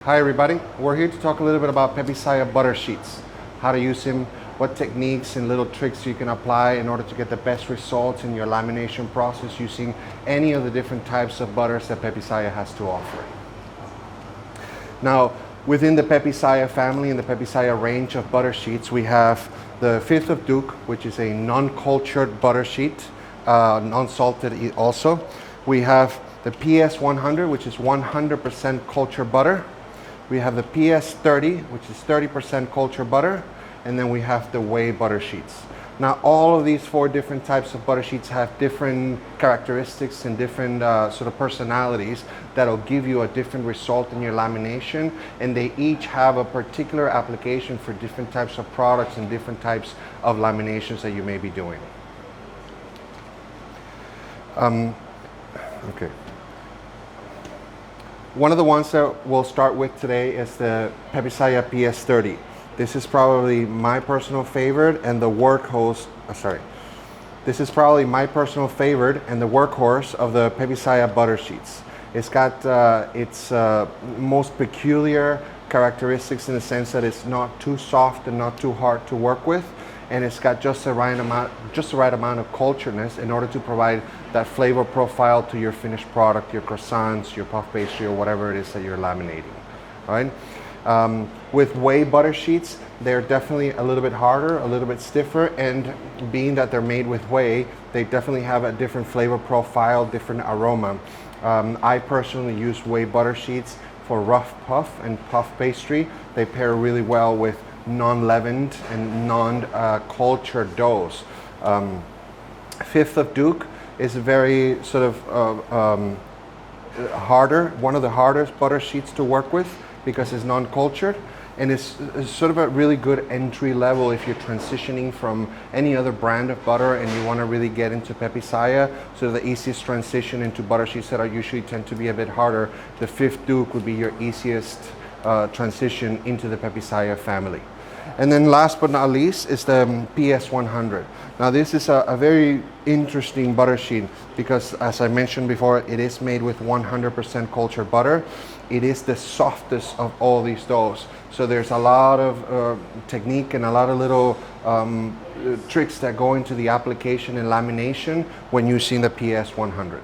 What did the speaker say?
Hi everybody, we're here to talk a little bit about Pepe Saya butter sheets, how to use them, what techniques and little tricks you can apply in order to get the best results in your lamination process using any of the different types of butters that Pepe Saya has to offer. Now, within the Pepe Saya family and the Pepe Saya range of butter sheets, we have the Fifth of Duke, which is a non-cultured butter sheet, non-salted also. We have the PS100, which is 100% cultured butter. We have the PS30, which is 30% cultured butter, and then we have the whey butter sheets. Now, all of these four different types of butter sheets have different characteristics and different sort of personalities that'll give you a different result in your lamination, and they each have a particular application for different types of products and different types of laminations that you may be doing. Okay. One of the ones that we'll start with today is the Pepe Saya PS30. This is probably my personal favorite and the workhorse. This is probably my personal favorite and the workhorse of the Pepe Saya butter sheets. It's got its most peculiar characteristics in the sense that it's not too soft and not too hard to work with, and it's got just the right amount of culturedness in order to provide that flavor profile to your finished product, your croissants, your puff pastry, or whatever it is that you're laminating. All right. With whey butter sheets, they're definitely a little bit harder, a little bit stiffer, and being that they're made with whey, they definitely have a different flavor profile, different aroma. I personally use whey butter sheets for rough puff and puff pastry. They pair really well with non-leavened and non-cultured doughs. Fifth of Duke is very sort of harder, one of the hardest butter sheets to work with because it's non-cultured, and it's sort of a really good entry level if you're transitioning from any other brand of butter and you want to really get into Pepe Saya. So the easiest transition into butter sheets that are usually tend to be a bit harder, the Fifth Duke would be your easiest transition into the Pepe Saya family. And then last but not least is the PS100. Now this is a very interesting butter sheet because, as I mentioned before, it is made with 100% cultured butter. It is the softest of all these doughs. So there's a lot of technique and a lot of little tricks that go into the application and lamination when using the PS100.